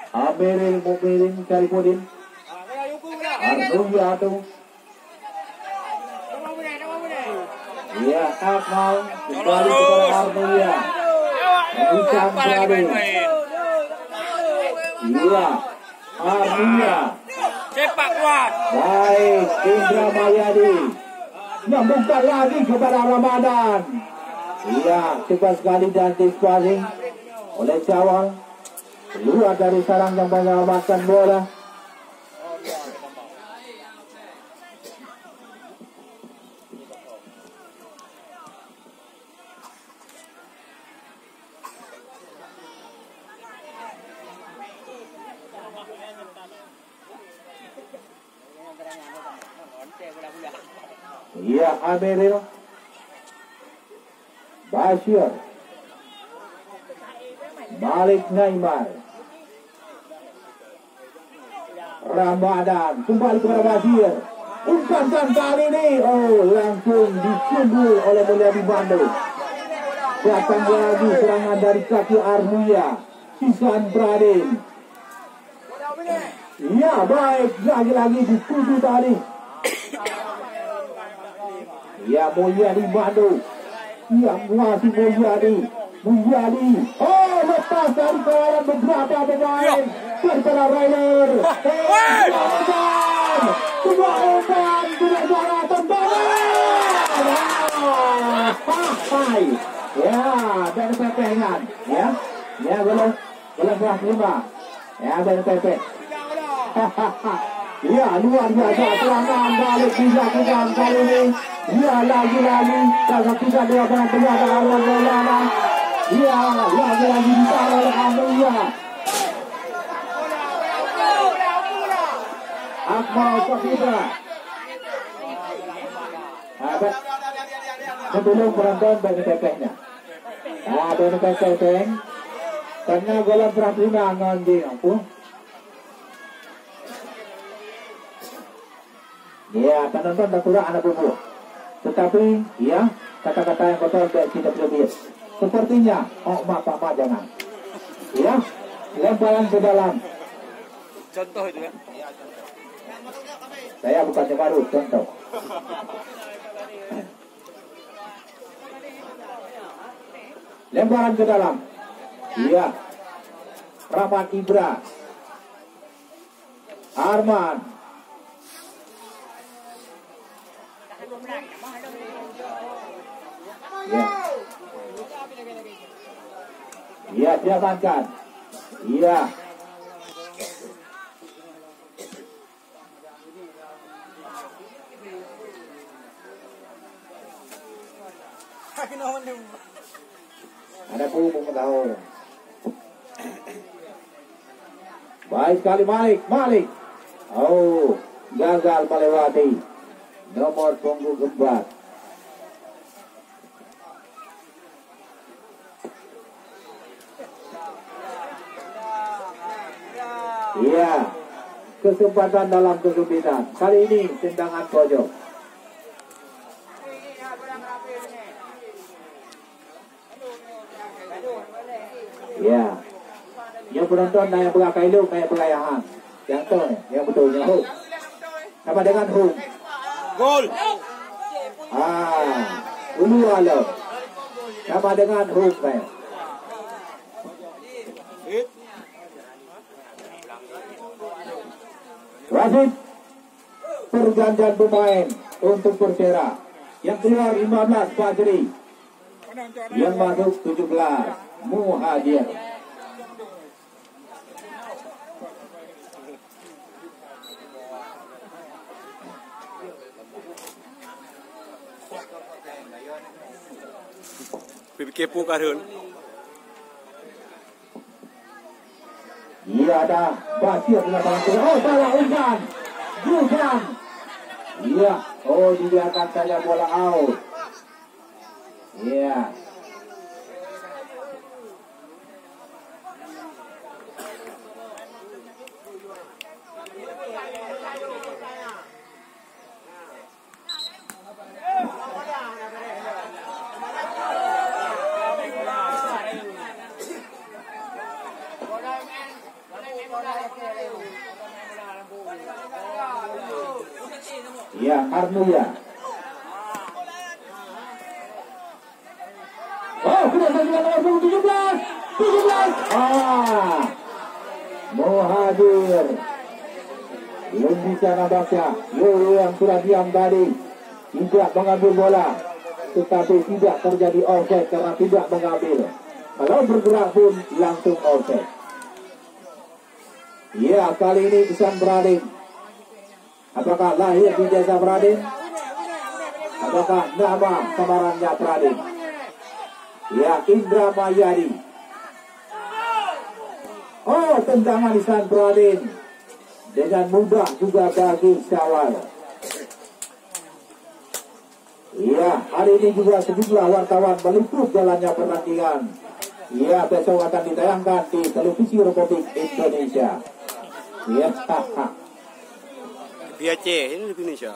Amiril Mukminin Karipudin. Arnuya tu. Ya, Akmal kembali kepada Arnuya. Bukan Pradin. Ya, Arnuya. Cepat kuat. Baik, Indra Mayadi. Membuka lagi kepada Ramadan. Iya, cepat sekali dan dispassing oleh Cawal. Keluar dari sarang yang menyelamatkan bola. Iya, Amiril Bashir, Malik Naimar, Ramadan kembali kepada Bashir. Umpankan kali ini, langsung disundul oleh Mulyadi Bandung. Datang lagi serangan dari kaki Arnuya, Kisan Pradin. Ya, baik, lagi-lagi dituju tadi. Ya, Mulyadi Bandung. Ya, masih Mulyadi. Lepas dari kawalan beberapa pemain. Terkena Railer. Dua umpan. Tidak salah tembakan. Pakai. Ya, dan pepengan. Ya, belum belas 5. Ya, dan pepek. Ya, luar biasa serangan balik dilakukan kali ini. Ya, lagi-lagi kalau tidak dilakukan ternyata Arwan Maulana. Ya, lagi-lagi ditaruh oleh Arnuya. Akmal Safira. Sebelum penonton bagi pepeknya. Ada pepek. Karena golong perhatian nanti apa? Ya, penonton dah kurang anak bubu. Tetapi, ya, kata-kata yang kotor tidak berlebihan. Sepertinya, mak jangan. Ya, lemparan ke dalam. Contoh itu ya. Saya bukannya baru, contoh. Lemparan ke dalam. Iya. Rahmat Ibra. Arman. Ya. Iya, diamankan. Iya. Ada punggung tahu. Baik sekali Malik. Gagal melewati nomor punggung keempat. Iya, kesempatan dalam kesempitan. Kali ini tendangan pojok. Ya, yang penonton yang berlakai lu kayak pelayahan. Yang tu, yang betulnya Huk. Sama dengan Huk. Gol. Ulu alam. Sama dengan Huk kayak. Wasit pergantian pemain untuk Persera. Yang keluar 15 Fajri. Yang masuk 17 Muhajir. Kepo karun. Iya, ada Basir di lapangan tengah. Salah umpan. Bukan. Iya. Dibiarkan saja bola out. Iya. Ya, Arnuya. Oh, sudah dengan nomor 17. Muhadir. Belum bisa nampaknya. Yoyo yang sudah diam tadi tidak mengambil bola, tetapi tidak terjadi offset karena tidak mengambil. Kalau bergerak pun langsung offset. Ya, kali ini Ihsan Pradin. Apakah lahir di desa Pradin? Apakah nama samarannya Pradin? Ya, Indra Mayadi. Oh, tendangan Ihsan Pradin dengan mudah juga bagi Syawal. Ya, hari ini juga sejumlah wartawan meliput jalannya pertandingan. Ya, besok akan ditayangkan di televisi Republik Indonesia. Ya, Biar ini Indonesia.